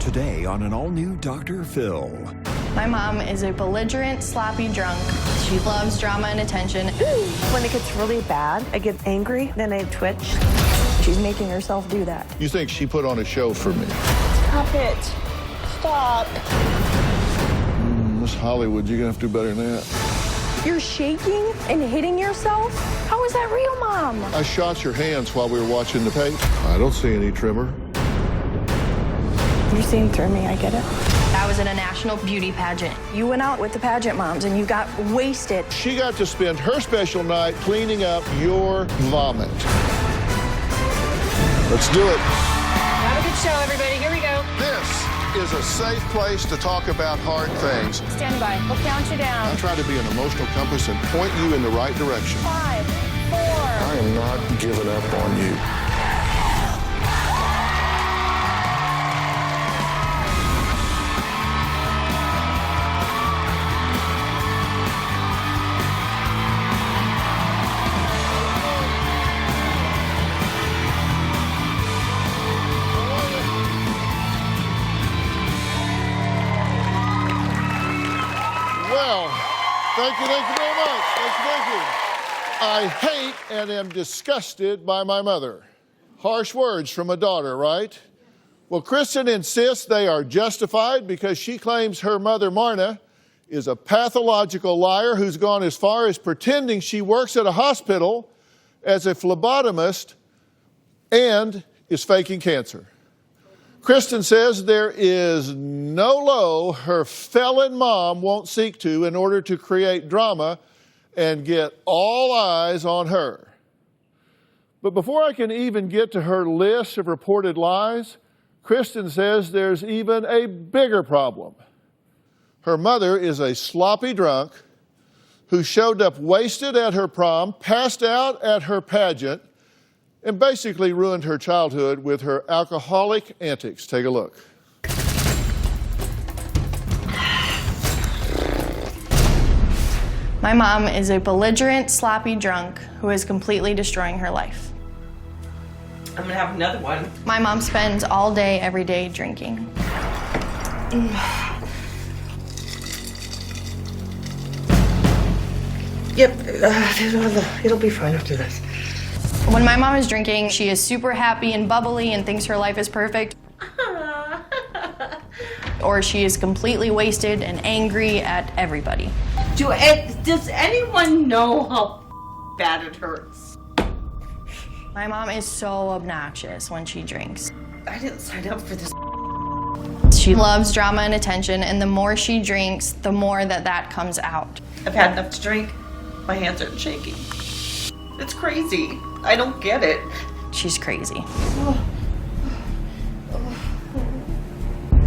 Today on an all-new Dr. Phil. My mom is a belligerent, sloppy drunk. She loves drama and attention. When it gets really bad, I get angry, then I twitch. She's making herself do that. You think she put on a show for me? Stop it. Stop. Miss Hollywood, you're gonna have to do better than that. You're shaking and hitting yourself? How is that real, Mom? I shot your hands while we were watching the tape. I don't see any tremor. You're seeing through me, I get it. I was in a national beauty pageant. You went out with the pageant moms and you got wasted. She got to spend her special night cleaning up your vomit. Let's do it. Have a good show, everybody. Here we go. This is a safe place to talk about hard things. Stand by. We'll count you down. I try to be an emotional compass and point you in the right direction. 5, 4. I am not giving up on you. Well, thank you very much. Thank you. I hate and am disgusted by my mother. Harsh words from a daughter, right? Well, Kristen insists they are justified because she claims her mother, Marma, is a pathological liar who's gone as far as pretending she works at a hospital as a phlebotomist and is faking cancer. Kristen says there is no low her felon mom won't seek to in order to create drama and get all eyes on her. But before I can even get to her list of reported lies, Kristen says there's even a bigger problem. Her mother is a sloppy drunk who showed up wasted at her prom, passed out at her pageant, and basically ruined her childhood with her alcoholic antics. Take a look. My mom is a belligerent, sloppy drunk who is completely destroying her life. I'm gonna have another one. My mom spends all day, every day drinking. Yep, it'll be fine after this. When my mom is drinking, she is super happy and bubbly and thinks her life is perfect. Or she is completely wasted and angry at everybody. Does anyone know how bad it hurts? My mom is so obnoxious when she drinks. I didn't sign up for this. She loves drama and attention, and the more she drinks, the more that comes out. I've had enough to drink. My hands are shaking. It's crazy. I don't get it. She's crazy.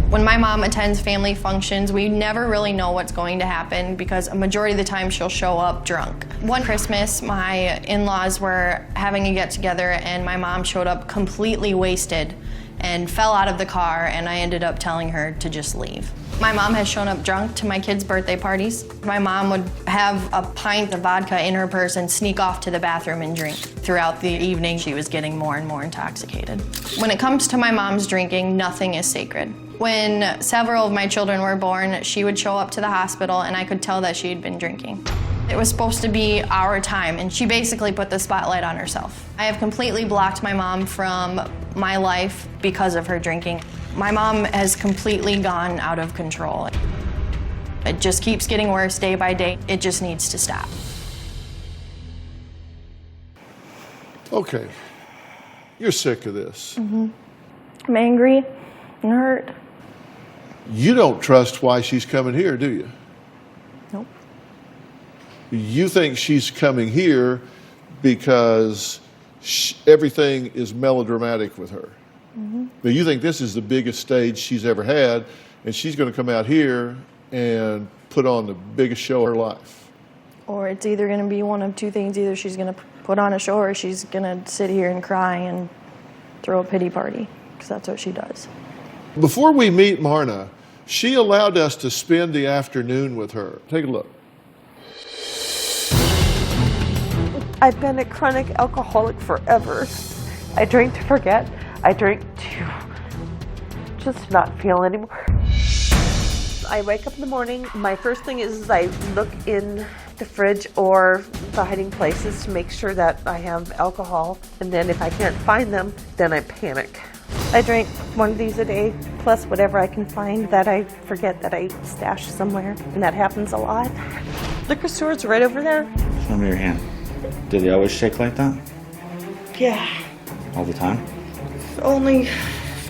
When my mom attends family functions, we never really know what's going to happen because a majority of the time she'll show up drunk. One Christmas, my in-laws were having a get-together and my mom showed up completely wasted and fell out of the car, and I ended up telling her to just leave. My mom has shown up drunk to my kids' birthday parties. My mom would have a pint of vodka in her purse and sneak off to the bathroom and drink. Throughout the evening, she was getting more and more intoxicated. When it comes to my mom's drinking, nothing is sacred. When several of my children were born, she would show up to the hospital and I could tell that she had been drinking. It was supposed to be our time, and she basically put the spotlight on herself. I have completely blocked my mom from my life because of her drinking. My mom has completely gone out of control. It just keeps getting worse day by day. It just needs to stop. Okay, you're sick of this. I'm angry and hurt. You don't trust why she's coming here, do you? Nope. You think she's coming here because everything is melodramatic with her. But you think this is the biggest stage she's ever had, and she's going to come out here and put on the biggest show of her life. Or it's either going to be one of two things. Either she's going to put on a show or she's going to sit here and cry and throw a pity party, because that's what she does. Before we meet Marma, she allowed us to spend the afternoon with her. Take a look. I've been a chronic alcoholic forever. I drink to forget. I drink to just not feel anymore. I wake up in the morning, my first thing is I look in the fridge or the hiding places to make sure that I have alcohol, and then if I can't find them, then I panic. I drink one of these a day, plus whatever I can find that I forget that I stashed somewhere, and that happens a lot. Liquor store's right over there. Show me your hand. Do they always shake like that? Yeah, All the time?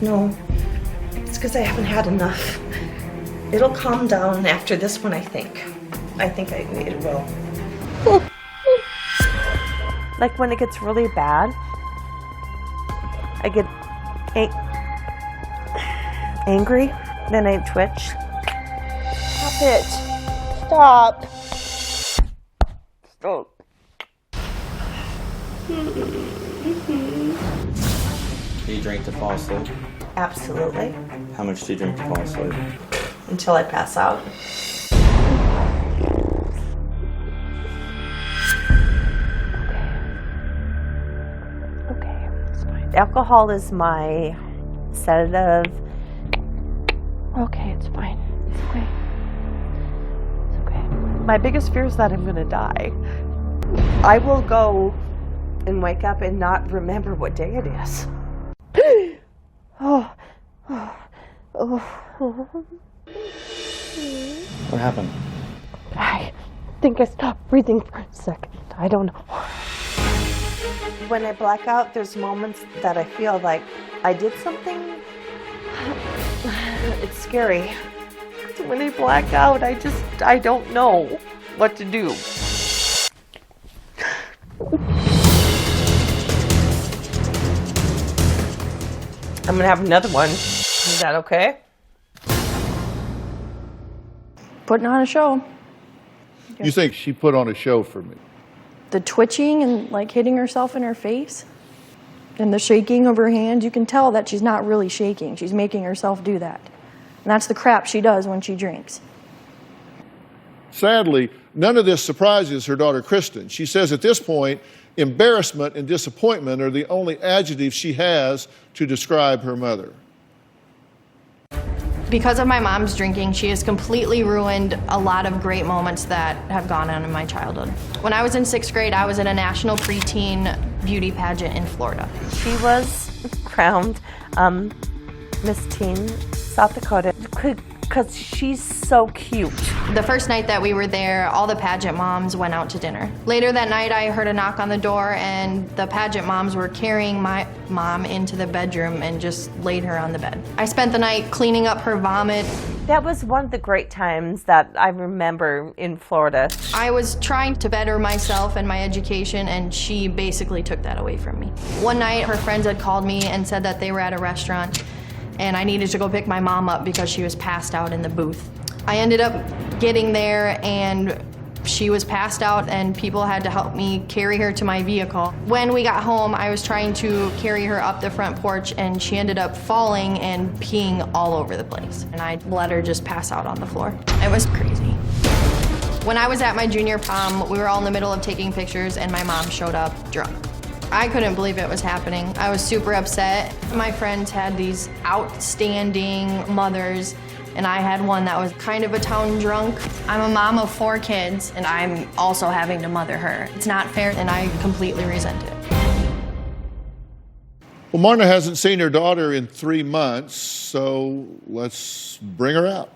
no, it's because I haven't had enough. It'll calm down after this one, I think. It will. Like when it gets really bad, I get angry, then I twitch. Stop it. Stop. Stop. Do you drink to fall asleep? Absolutely. How much do you drink to fall asleep? Until I pass out. Okay, it's fine. Alcohol is my sedative. Okay, it's fine. It's okay. It's okay. My biggest fear is that I'm gonna die. I will go and wake up and not remember what day it is. Oh. What happened? I think I stopped breathing for a second. I don't know. When I black out, there's moments that I feel like I did something. It's scary. When I black out, I don't know what to do. I'm gonna have another one. Is that okay? Putting on a show. You think she put on a show for me? The twitching and like hitting herself in her face and the shaking of her hands, you can tell that she's not really shaking. She's making herself do that. And that's the crap she does when she drinks. Sadly, none of this surprises her daughter, Kristen. She says at this point, embarrassment and disappointment are the only adjectives she has to describe her mother. Because of my mom's drinking, she has completely ruined a lot of great moments that have gone on in my childhood. When I was in 6th grade, I was in a national preteen beauty pageant in Florida. She was crowned Miss Teen South Dakota because she's so cute. The first night that we were there, all the pageant moms went out to dinner. Later that night, I heard a knock on the door, and the pageant moms were carrying my mom into the bedroom and just laid her on the bed. I spent the night cleaning up her vomit. That was one of the great times that I remember in Florida. I was trying to better myself and my education, and she basically took that away from me. One night, her friends had called me and said that they were at a restaurant, and I needed to go pick my mom up because she was passed out in the booth. I ended up getting there, and she was passed out, and people had to help me carry her to my vehicle. When we got home, I was trying to carry her up the front porch, and she ended up falling and peeing all over the place. And I let her just pass out on the floor. It was crazy. When I was at my junior prom, we were all in the middle of taking pictures, and my mom showed up drunk. I couldn't believe it was happening. I was super upset. My friends had these outstanding mothers, and I had one that was kind of a town drunk. I'm a mom of 4 kids, and I'm also having to mother her. It's not fair, and I completely resent it. Well, Marma hasn't seen her daughter in 3 months, so let's bring her out.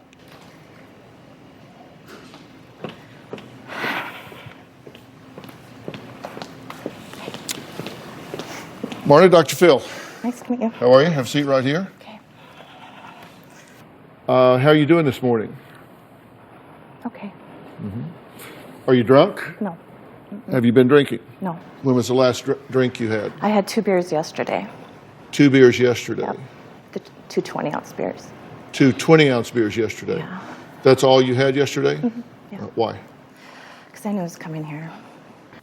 Marma, Dr. Phil. Nice to meet you. How are you? Have a seat right here. Okay. How are you doing this morning? Okay. Are you drunk? No. Have you been drinking? No. When was the last drink you had? I had 2 beers yesterday. 2 beers yesterday. Yep. The 2 20-ounce beers. 2 20-ounce beers yesterday. Yeah. That's all you had yesterday? Yeah. Why? Because I knew it was coming here.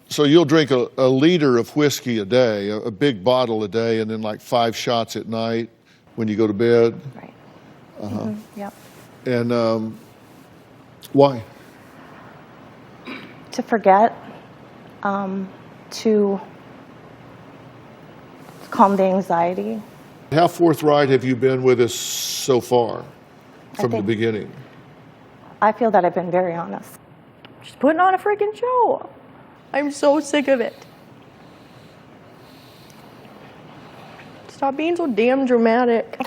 So you'll drink a liter of whiskey a day, a big bottle a day, and then like 5 shots at night when you go to bed? Right. Uh-huh. Yep. And why? To forget, to calm the anxiety, How forthright have you been with us so far from the beginning? I feel that I've been very honest. She's putting on a freaking show. I'm so sick of it. Stop being so damn dramatic.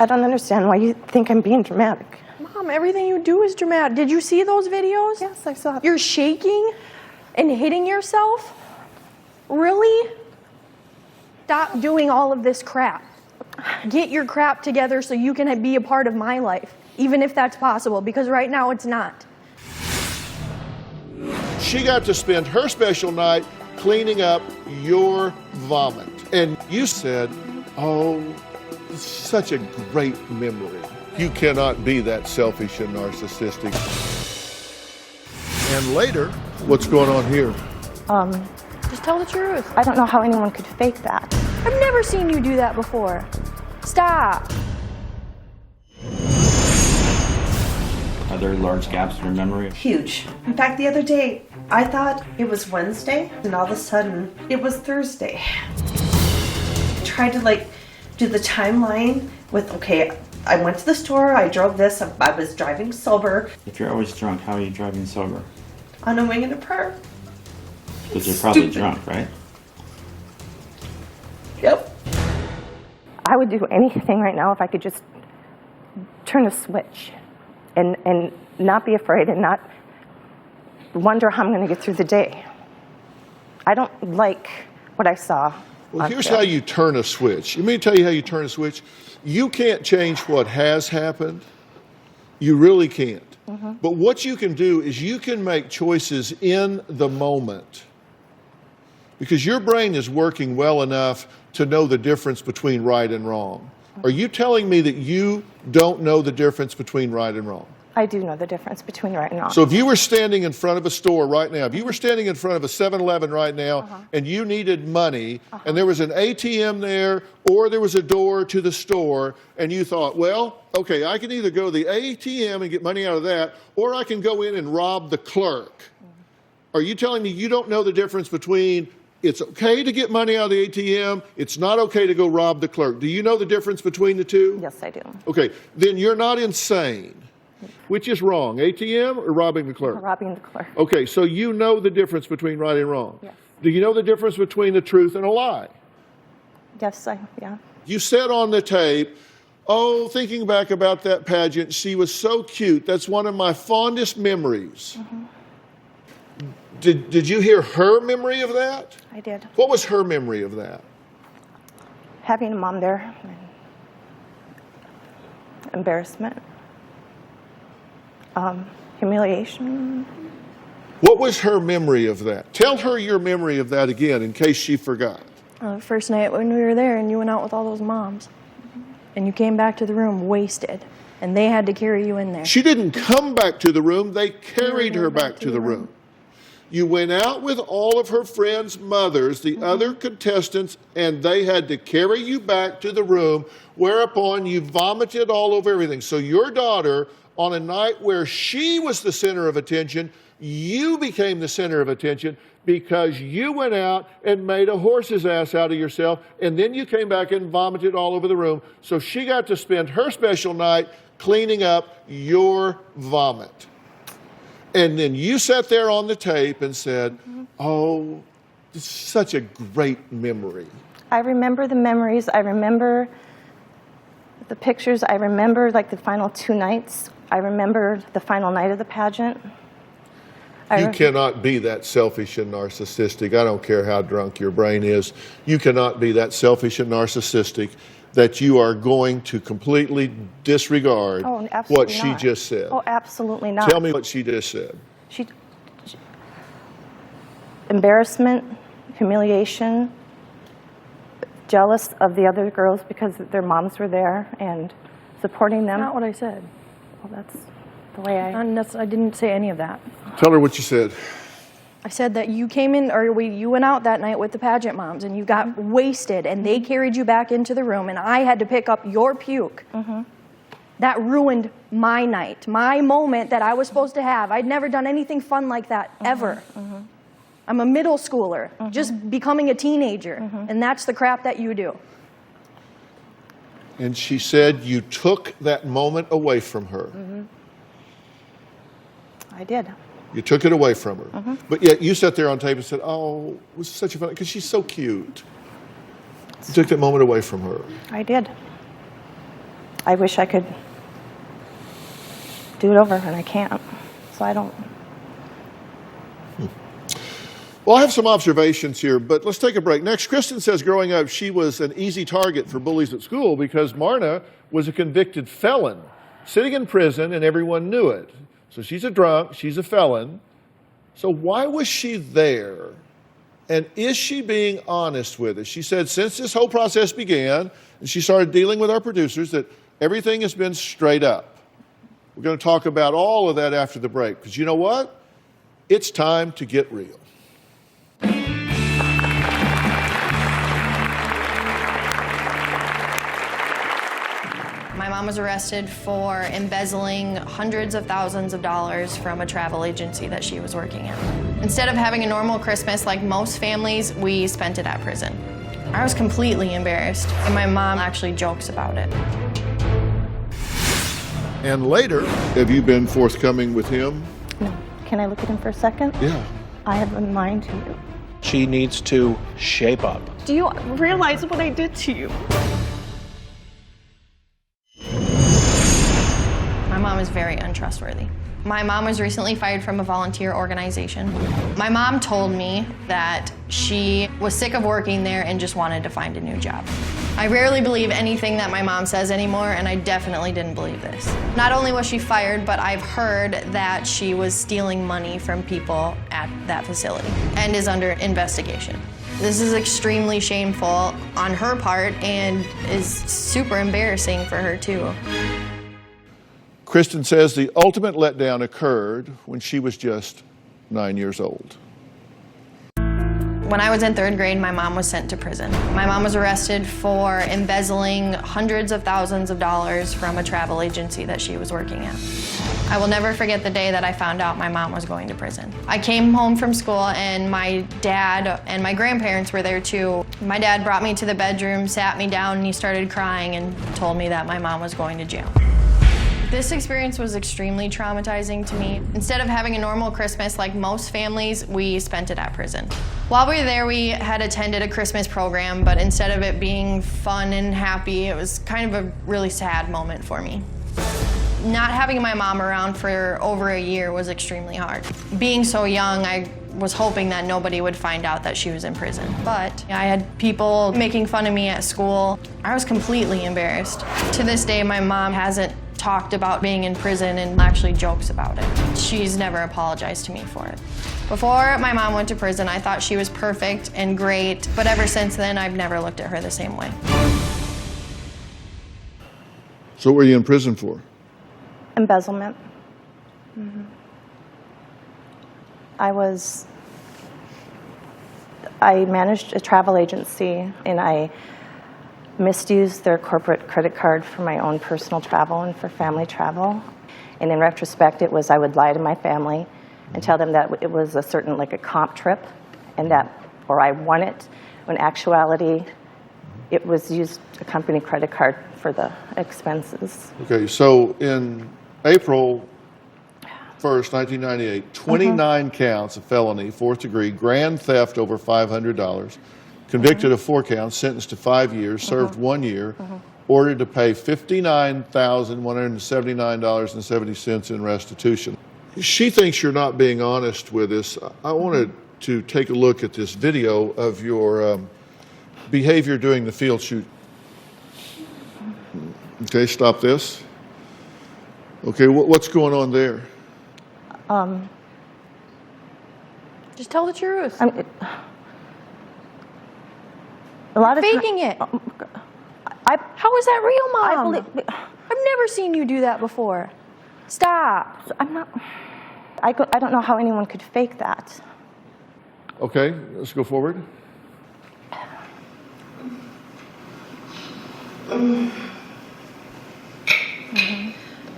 I don't understand why you think I'm being dramatic. Mom, everything you do is dramatic. Did you see those videos? Yes, I saw it. You're shaking and hitting yourself? Really? Stop doing all of this crap. Get your crap together so you can be a part of my life, even if that's possible, because right now it's not. She got to spend her special night cleaning up your vomit. And you said, oh, such a great memory. You cannot be that selfish and narcissistic. And later, what's going on here? Just tell the truth. I don't know how anyone could fake that. I've never seen you do that before. Stop. Are there large gaps in your memory? Huge. In fact, the other day, I thought it was Wednesday, and all of a sudden, it was Thursday. I tried to do the timeline with, okay, I went to the store, I drove this, I was driving sober. If you're always drunk, how are you driving sober? On a wing and a prayer. Because you're probably drunk, right? Yep. I would do anything right now if I could just turn a switch and not be afraid and not wonder how I'm going to get through the day. I don't like what I saw. Well, here's how you turn a switch. Let me tell you how you turn a switch. You can't change what has happened. You really can't. Mm-hmm. But what you can do is you can make choices in the moment. Because your brain is working well enough to know the difference between right and wrong. Are you telling me that you don't know the difference between right and wrong? I do know the difference between right and wrong. So if you were standing in front of a store right now, if you were standing in front of a 7-Eleven right now and you needed money and there was an ATM there or there was a door to the store and you thought, well, okay, I can either go to the ATM and get money out of that or I can go in and rob the clerk. Are you telling me you don't know the difference between it's okay to get money out of the ATM, it's not okay to go rob the clerk? Do you know the difference between the two? Yes, I do. Okay, then you're not insane. Which is wrong, ATM or robbing the clerk? Robbing the clerk. Okay, so you know the difference between right and wrong. Yes. Do you know the difference between the truth and a lie? Yes, yeah. You said on the tape, oh, thinking back about that pageant, she was so cute. That's one of my fondest memories. Did you hear her memory of that? I did. What was her memory of that? Having a mom there. Embarrassment. Humiliation. What was her memory of that? Tell her your memory of that again in case she forgot. First night when we were there and you went out with all those moms. And you came back to the room wasted. And they had to carry you in there. She didn't come back to the room. They carried her back to the room. You went out with all of her friends' mothers, the other contestants, and they had to carry you back to the room, whereupon you vomited all over everything. So your daughter, on a night where she was the center of attention, you became the center of attention because you went out and made a horse's ass out of yourself, and then you came back and vomited all over the room. So she got to spend her special night cleaning up your vomit. And then you sat there on the tape and said, oh, it's such a great memory. I remember the memories. I remember the pictures. I remember the final 2 nights. I remember the final night of the pageant. You cannot be that selfish and narcissistic. I don't care how drunk your brain is. You cannot be that selfish and narcissistic that you are going to completely disregard what she just said. Oh, absolutely not. Tell me what she just said. Embarrassment, humiliation, jealous of the other girls because their moms were there and supporting them. That's not what I said. Well, that's the way I didn't say any of that. Tell her what you said. I said that you came in, or you went out that night with the pageant moms, and you got wasted, and they carried you back into the room, and I had to pick up your puke. That ruined my night, my moment that I was supposed to have. I'd never done anything fun like that, ever. I'm a middle schooler, just becoming a teenager, and that's the crap that you do. And she said you took that moment away from her. I did. You took it away from her. But yet you sat there on tape and said, oh, it was such a fun, because she's so cute. You took that moment away from her. I did. I wish I could do it over, and I can't. So I don't. Well, I have some observations here, but let's take a break. Next, Kristen says growing up, she was an easy target for bullies at school because Marma was a convicted felon, sitting in prison, and everyone knew it. So she's a drunk, she's a felon. So why was she there? And is she being honest with us? She said since this whole process began, and she started dealing with our producers, that everything has been straight up. We're going to talk about all of that after the break, because you know what? It's time to get real. My mom was arrested for embezzling hundreds of thousands of dollars from a travel agency that she was working at. Instead of having a normal Christmas like most families, we spent it at prison. I was completely embarrassed, and my mom actually jokes about it. And later, have you been forthcoming with him? No. Can I look at him for a second? Yeah. I have been lying to you. She needs to shape up. Do you realize what I did to you? My mom is very untrustworthy. My mom was recently fired from a volunteer organization. My mom told me that she was sick of working there and just wanted to find a new job. I rarely believe anything that my mom says anymore, and I definitely didn't believe this. Not only was she fired, but I've heard that she was stealing money from people at that facility and is under investigation. This is extremely shameful on her part and is super embarrassing for her too. Kristen says the ultimate letdown occurred when she was just 9 years old. When I was in 3rd grade, my mom was sent to prison. My mom was arrested for embezzling hundreds of thousands of dollars from a travel agency that she was working at. I will never forget the day that I found out my mom was going to prison. I came home from school and my dad and my grandparents were there too. My dad brought me to the bedroom, sat me down, and he started crying and told me that my mom was going to jail. This experience was extremely traumatizing to me. Instead of having a normal Christmas like most families, we spent it at prison. While we were there, we had attended a Christmas program, but instead of it being fun and happy, it was kind of a really sad moment for me. Not having my mom around for over a year was extremely hard. Being so young, I was hoping that nobody would find out that she was in prison. But I had people making fun of me at school. I was completely embarrassed. To this day, my mom hasn't talked about being in prison and actually jokes about it. She's never apologized to me for it. Before my mom went to prison, I thought she was perfect and great, but ever since then, I've never looked at her the same way. So what were you in prison for? Embezzlement. I managed a travel agency, and I misused their corporate credit card for my own personal travel and for family travel. And in retrospect, it was I would lie to my family and tell them that it was a certain, like a comp trip, and that, or I won it, when actuality, it was used a company credit card for the expenses. Okay, so in April 1st, 1998, 29 counts of felony, 4th degree, grand theft over $500, convicted of 4 counts, sentenced to 5 years, served 1 year, ordered to pay $59,179.70 in restitution. She thinks you're not being honest with us. I wanted to take a look at this video of your behavior during the field shoot. Okay, stop this. Okay, what's going on there? Just tell the truth. A lot of Faking it. How is that real, Mom? I've never seen you do that before. Stop. I'm not. I don't know how anyone could fake that. Okay, let's go forward.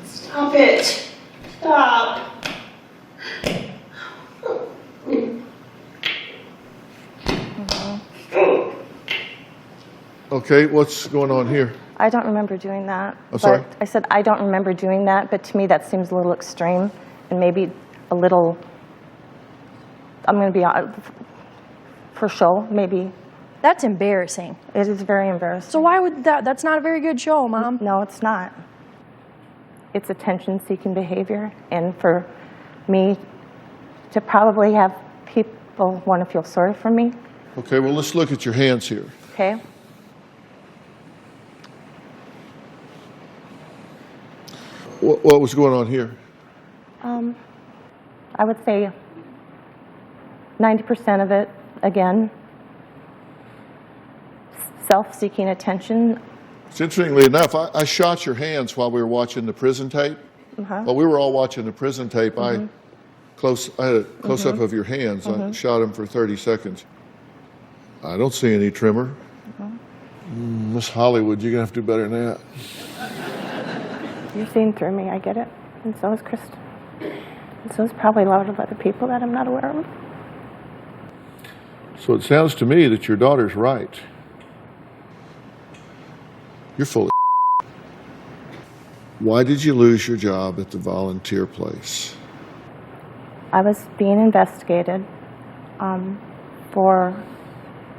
Stop it. Stop. Okay, what's going on here? I don't remember doing that. I'm sorry? But I said I don't remember doing that, but to me that seems a little extreme and maybe a little, I'm going to be for show, maybe. That's embarrassing. It is very embarrassing. So why would that's not a very good show, Mom. No, it's not. It's attention-seeking behavior, and for me to probably have people want to feel sorry for me. Okay, well, let's look at your hands here. Okay. What was going on here? I would say 90% of it, again, self-seeking attention. Interestingly enough, I shot your hands while we were watching the prison tape. While we were all watching the prison tape, I had a close-up of your hands. I shot them for 30 seconds. I don't see any tremor. Miss Hollywood, you're going to have to do better than that. You're seeing through me, I get it. And so is Kristen. And so is probably a lot of other people that I'm not aware of. So it sounds to me that your daughter's right. You're full of Why did you lose your job at the volunteer place? I was being investigated for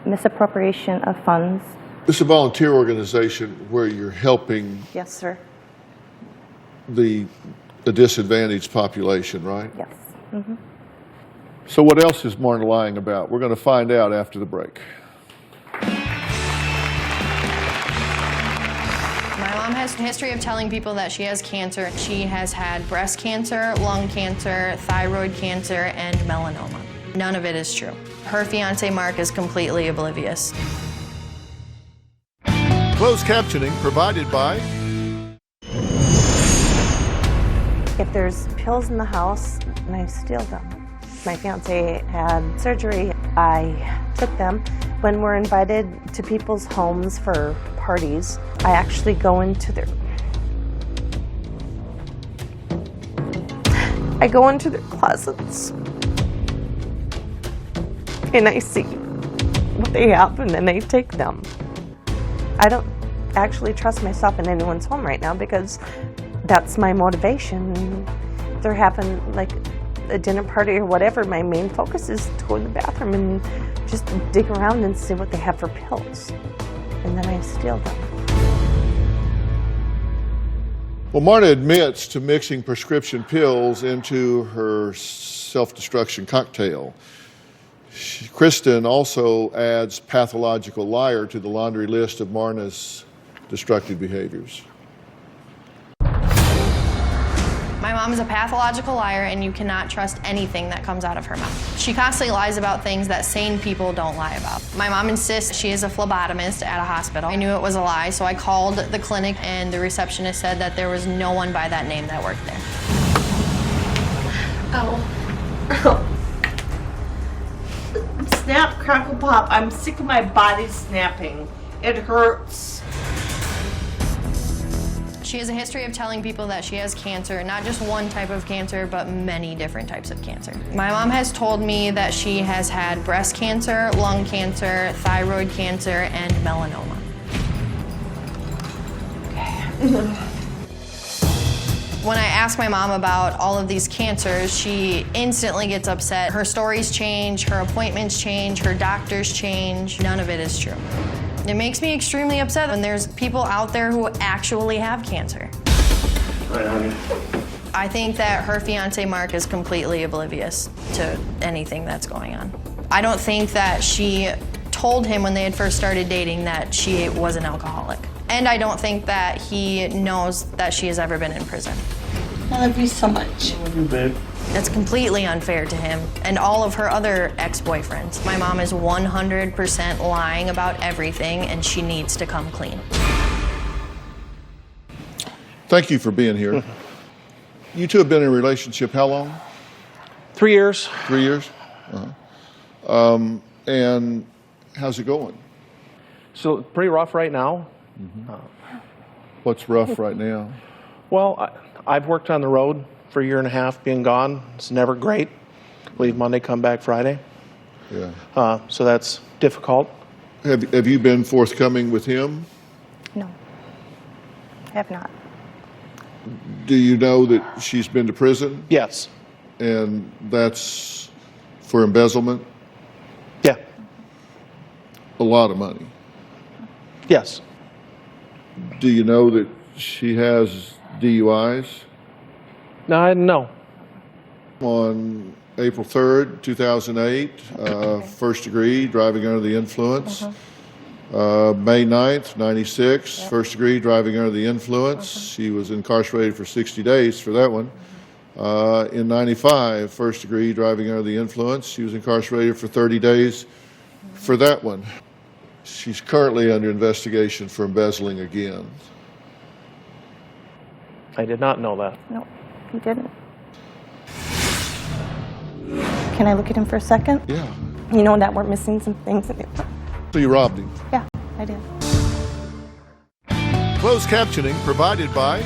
misappropriation of funds. This is a volunteer organization where you're helping Yes, sir. the disadvantaged population, right? Yes. So what else is Marma lying about? We're going to find out after the break. My mom has a history of telling people that she has cancer. She has had breast cancer, lung cancer, thyroid cancer, and melanoma. None of it is true. Her fiance, Mark, is completely oblivious. Closed captioning provided by... If there's pills in the house, and I steal them. My fiance had surgery. I took them. When we're invited to people's homes for parties, I actually go into their closets and I see what they have and then I take them. I don't actually trust myself in anyone's home right now because that's my motivation. They're having like a dinner party or whatever. My main focus is to go to the bathroom and just dig around and see what they have for pills. And then I steal them. Well, Marma admits to mixing prescription pills into her self-destruction cocktail. Kristen also adds pathological liar to the laundry list of Marma's destructive behaviors. My mom is a pathological liar, and you cannot trust anything that comes out of her mouth. She constantly lies about things that sane people don't lie about. My mom insists she is a phlebotomist at a hospital. I knew it was a lie, so I called the clinic, and the receptionist said that there was no one by that name that worked there. Oh. Snap, crackle, pop. I'm sick of my body snapping. It hurts. She has a history of telling people that she has cancer, not just one type of cancer, but many different types of cancer. My mom has told me that she has had breast cancer, lung cancer, thyroid cancer, and melanoma. When I ask my mom about all of these cancers, she instantly gets upset. Her stories change, her appointments change, her doctors change. None of it is true. It makes me extremely upset when there's people out there who actually have cancer. Right, honey. I think that her fiance, Mark, is completely oblivious to anything that's going on. I don't think that she told him when they had first started dating that she was an alcoholic. And I don't think that he knows that she has ever been in prison. I love you so much. I love you, babe. That's completely unfair to him and all of her other ex-boyfriends. My mom is 100% lying about everything, and she needs to come clean. Thank you for being here. You two have been in a relationship how long? 3 years. 3 years? And how's it going? So pretty rough right now. What's rough right now? Well, I've worked on the road for a year and a half, being gone. It's never great. Leave Monday, come back Friday. Yeah. So that's difficult. Have you been forthcoming with him? No. have not. Do you know that she's been to prison? Yes. And that's for embezzlement? Yeah. A lot of money. Yes. Do you know that she has DUIs? No. On April 3rd, 2008, first degree, driving under the influence. May 9th, 96, first degree, driving under the influence. She was incarcerated for 60 days for that one. In 95, first degree, driving under the influence. She was incarcerated for 30 days for that one. She's currently under investigation for embezzling again. I did not know that. No, he didn't. Can I look at him for a second? Yeah. You know that we're missing some things in it. So you robbed him. Yeah, I did. Closed captioning provided by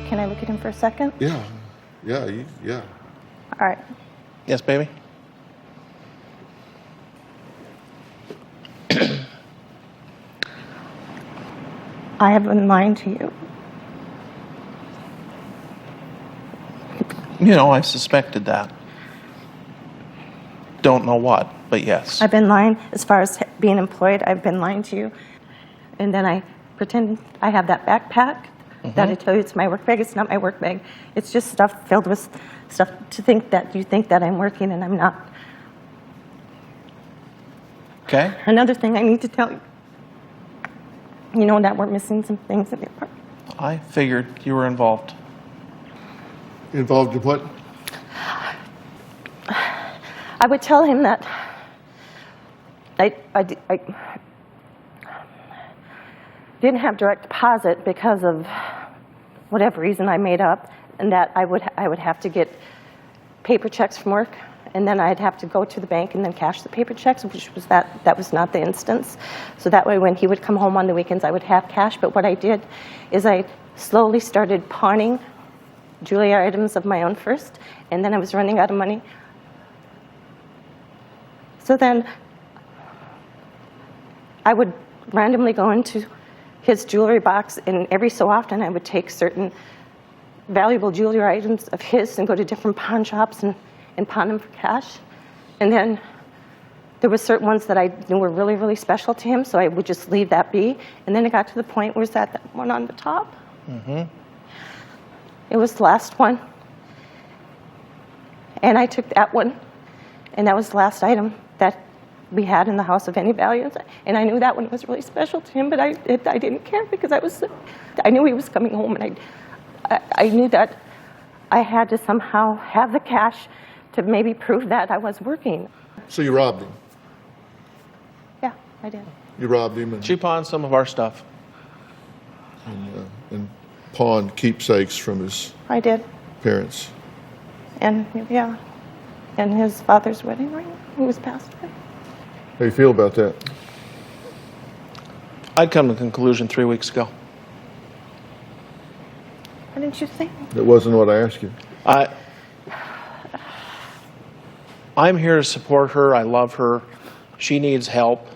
Can I look at him for a second? Yeah. All right. Yes, baby? I have been lying to you. You know, I've suspected that. Don't know what, but yes. I've been lying as far as being employed. I've been lying to you. And then I pretend I have that backpack that I tell you it's my work bag. It's not my work bag. It's just stuff filled with stuff to think that you think that I'm working and I'm not. Okay. Another thing I need to tell you. You know that we're missing some things in the apartment. I figured you were involved. Involved in what? I would tell him that I didn't have direct deposit because of whatever reason I made up, and that I would have to get paper checks from work, and then I'd have to go to the bank and then cash the paper checks, which was that was not the instance. So that way when he would come home on the weekends, I would have cash. But what I did is I slowly started pawning jewelry items of my own first, and then I was running out of money. So then I would randomly go into his jewelry box, and every so often I would take certain valuable jewelry items of his and go to different pawn shops and pawn them for cash. And then there were certain ones that I knew were really, really special to him, so I would just leave that be. And then it got to the point where that one on the top. It was the last one. And I took that one, and that was the last item that we had in the house of any value. And I knew that one was really special to him, but I didn't care because I knew he was coming home, and I knew that I had to somehow have the cash to maybe prove that I was working. So you robbed him? Yeah, I did. You robbed him and She pawned some of our stuff. pawned keepsakes from his I did. parents. And yeah, and his father's wedding ring, who was passed away. How do you feel about that? I'd come to the conclusion 3 weeks ago. Why didn't you say? That wasn't what I asked you. I'm here to support her. I love her. She needs help.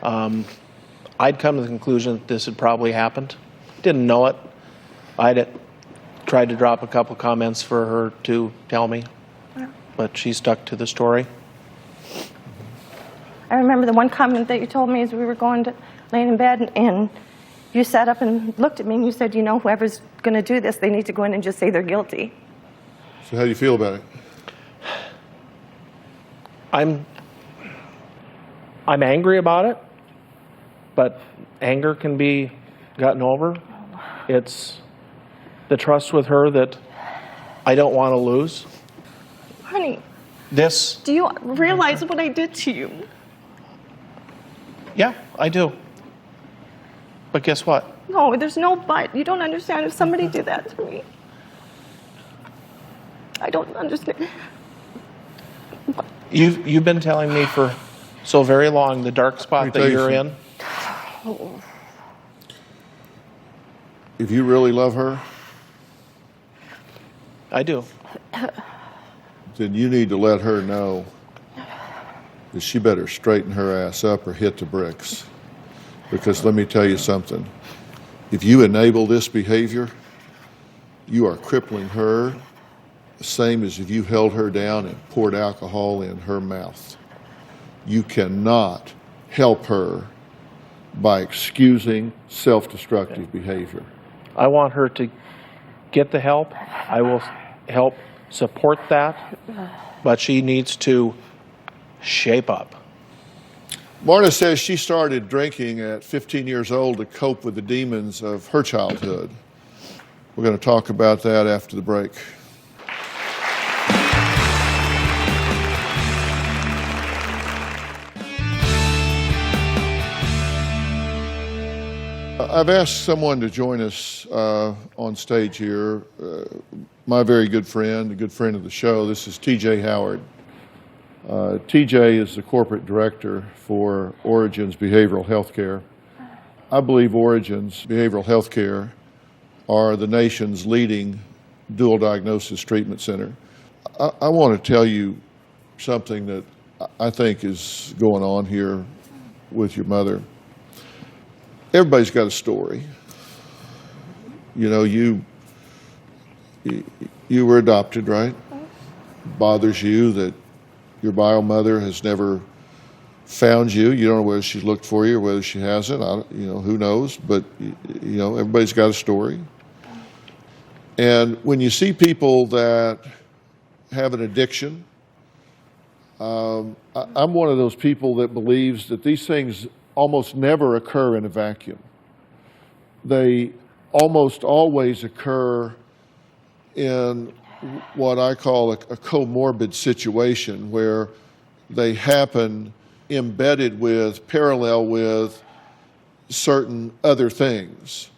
I'd come to the conclusion that this had probably happened. Didn't know it. I'd tried to drop a couple comments for her to tell me, but she stuck to the story. I remember the one comment that you told me as we were going to laying in bed, and you sat up and looked at me and you said, you know, whoever's going to do this, they need to go in and just say they're guilty. So how do you feel about it? I'm angry about it, but anger can be gotten over. It's the trust with her that I don't want to lose. Honey, This, do you realize what I did to you? yeah, I do. But guess what? No, there's no but. You don't understand if somebody did that to me. I don't understand. You've been telling me for so very long the dark spot that you're in. If you really love her, I do. then you need to let her know is she better straighten her ass up or hit the bricks. Because let me tell you something. If you enable this behavior, you are crippling her the same as if you held her down and poured alcohol in her mouth. You cannot help her by excusing self-destructive behavior. I want her to get the help. I will help support that, but she needs to shape up. Marma says she started drinking at 15 years old to cope with the demons of her childhood. We're going to talk about that after the break. I've asked someone to join us on stage here. My very good friend, a good friend of the show. This is T.J. Howard. TJ is the corporate director for Origins Behavioral Healthcare. I believe Origins Behavioral Healthcare are the nation's leading dual diagnosis treatment center. I want to tell you something that I think is going on here with your mother. Everybody's got a story. You know, you were adopted, right? Bothers you that your bio mother has never found you. You don't know whether she's looked for you or whether she hasn't. Who knows? But, everybody's got a story. And when you see people that have an addiction, I'm one of those people that believes that these things almost never occur in a vacuum. They almost always occur in what I call a comorbid situation, where they happen embedded with, parallel with certain other things.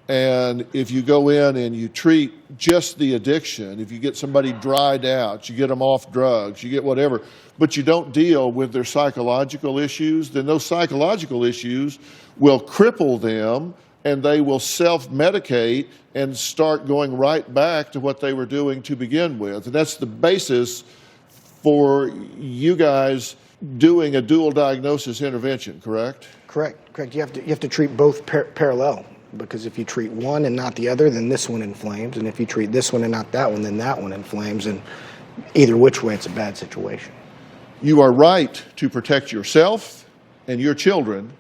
And if you go in and you treat just the addiction, if you get somebody dried out, you get them off drugs, you get whatever, but you don't deal with their psychological issues, then those psychological issues will cripple them, and they will self-medicate and start going right back to what they were doing to begin with. And that's the basis for you guys doing a dual diagnosis intervention, correct? Correct. You have to treat both parallel, because if you treat one and not the other, then this one inflames. And if you treat this one and not that one, then that one inflames. And either which way, it's a bad situation. You are right to protect yourself and your children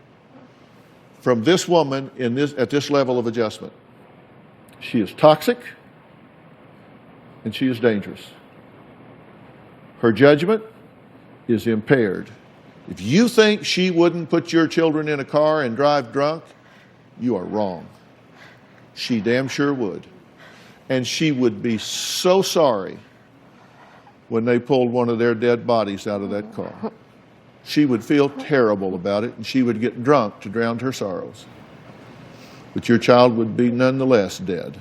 from this woman at this level of adjustment. She is toxic and she is dangerous. Her judgment is impaired. If you think she wouldn't put your children in a car and drive drunk, you are wrong. She damn sure would. And she would be so sorry when they pulled one of their dead bodies out of that car. She would feel terrible about it, and she would get drunk to drown her sorrows. But your child would be nonetheless dead.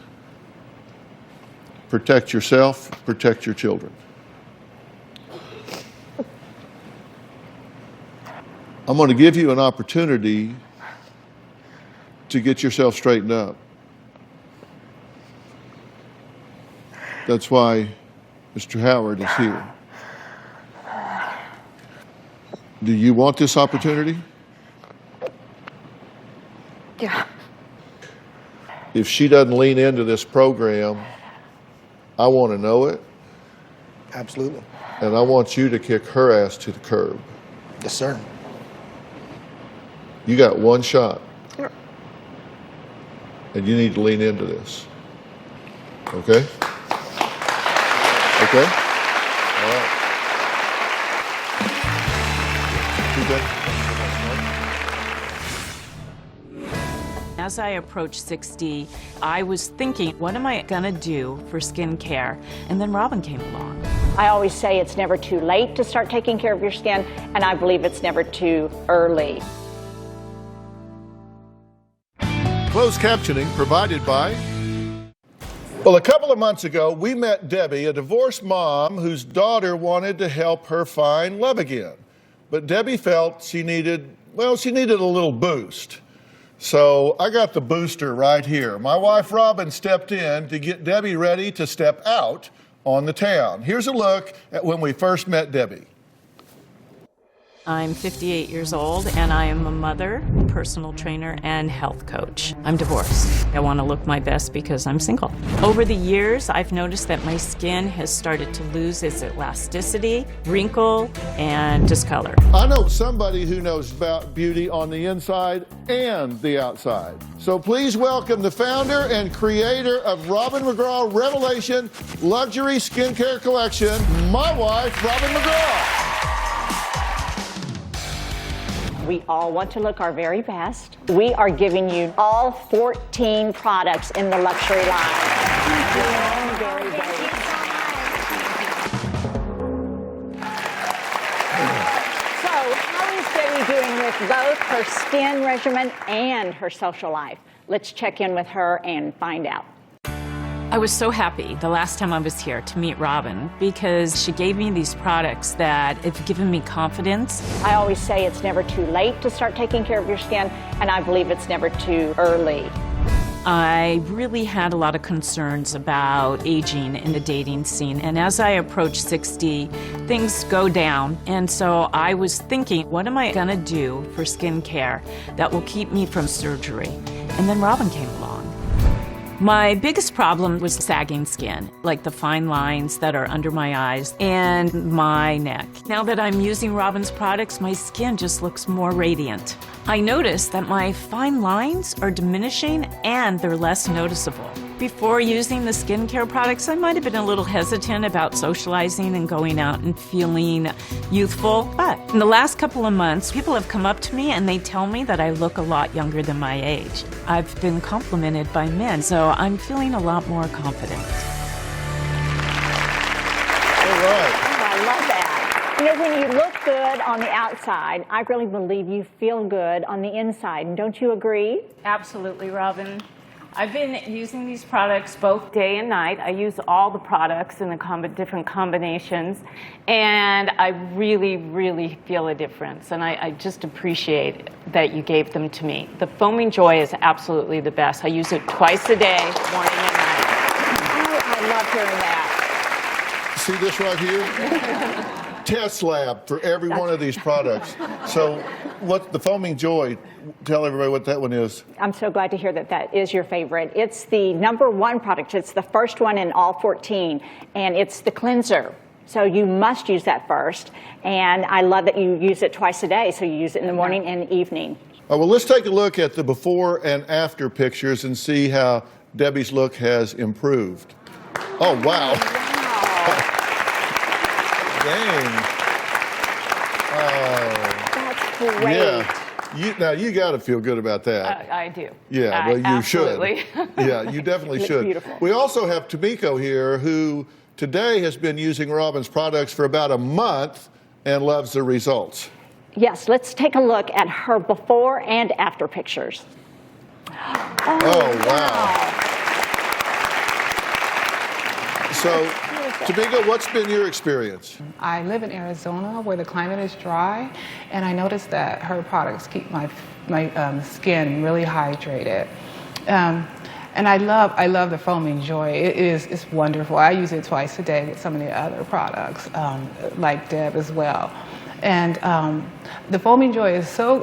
Protect yourself, protect your children. I'm going to give you an opportunity to get yourself straightened up. That's why Mr. Howard is here. Do you want this opportunity? Yeah. If she doesn't lean into this program, I want to know it. Absolutely. And I want you to kick her ass to the curb. Yes, sir. You got one shot. Sure. And you need to lean into this. Okay? Okay? All right. As I approached 60, I was thinking, what am I gonna do for skincare? And then Robin came along. I always say it's never too late to start taking care of your skin, and I believe it's never too early. Closed captioning provided by... Well, a couple of months ago, we met Debbie, a divorced mom whose daughter wanted to help her find love again. But Debbie felt she needed a little boost. So I got the booster right here. My wife Robin stepped in to get Debbie ready to step out on the town. Here's a look at when we first met Debbie. I'm 58 years old and I am a mother, personal trainer, and health coach. I'm divorced. I want to look my best because I'm single. Over the years, I've noticed that my skin has started to lose its elasticity, wrinkle, and discolor. I know somebody who knows about beauty on the inside and the outside. So please welcome the founder and creator of Robin McGraw Revelation Luxury Skincare Collection, my wife, Robin McGraw. We all want to look our very best. We are giving you all 14 products in the luxury line. Very, very So, how is Debbie doing with both her skin regimen and her social life? Let's check in with her and find out. I was so happy the last time I was here to meet Robin because she gave me these products that have given me confidence. I always say it's never too late to start taking care of your skin, and I believe it's never too early. I really had a lot of concerns about aging in the dating scene, and as I approach 60, things go down. And so I was thinking, what am I gonna do for skincare that will keep me from surgery? And then Robin came along. My biggest problem was sagging skin, like the fine lines that are under my eyes and my neck. Now that I'm using Robin's products, my skin just looks more radiant. I noticed that my fine lines are diminishing and they're less noticeable. Before using the skincare products, I might have been a little hesitant about socializing and going out and feeling youthful. But in the last couple of months, people have come up to me and they tell me that I look a lot younger than my age. I've been complimented by men, so I'm feeling a lot more confident. All right. Oh, I love that. You know, when you look good on the outside, I really believe you feel good on the inside. Don't you agree? Absolutely, Robin. I've been using these products both day and night. I use all the products in the different combinations, and I really, really feel a difference. And I just appreciate that you gave them to me. The Foaming Joy is absolutely the best. I use it twice a day, morning and night. Oh, I love hearing that. See this right here? Test lab for every one of these products. So what's the Foaming Joy? Tell everybody what that one is. I'm so glad to hear that that is your favorite. It's the #1 product. It's the first one in all 14, and it's the cleanser. So you must use that first. And I love that you use it twice a day. So you use it in the morning and evening. Well, let's take a look at the before and after pictures and see how Debbie's look has improved. Oh, wow. Dang. That's great. Yeah. Now, you got to feel good about that. I do. Yeah, well, you absolutely. should. Yeah, you definitely should. Beautiful. We also have Tomiko here, who today has been using Robin's products for about a month and loves the results. Yes, let's take a look at her before and after pictures. Oh, wow. So, Tomiko, what's been your experience? I live in Arizona where the climate is dry, and I noticed that her products keep my skin really hydrated. And I love the Foaming Joy. It's wonderful. I use it twice a day with some of the other products, like Deb as well. And the Foaming Joy is so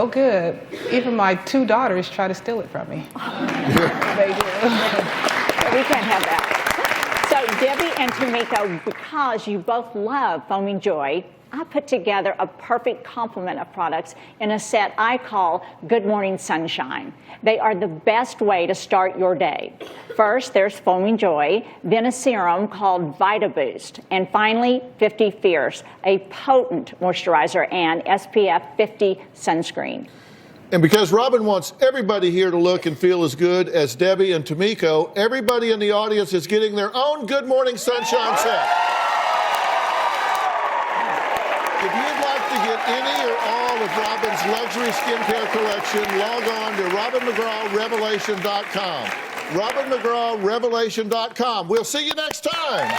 good. Even my 2 daughters try to steal it from me. They do. We can't have that. So Debbie and Tomiko, because you both love Foaming Joy, I put together a perfect complement of products in a set I call Good Morning Sunshine. They are the best way to start your day. First, there's Foaming Joy, then a serum called Vita Boost, and finally, 50 Fierce, a potent moisturizer and SPF 50 sunscreen. And because Robin wants everybody here to look and feel as good as Debbie and Tomiko, everybody in the audience is getting their own Good Morning Sunshine set. If you'd like to get any or all of Robin's luxury skincare collection, log on to robinmcgrawrevelation.com. robinmcgrawrevelation.com. We'll see you next time.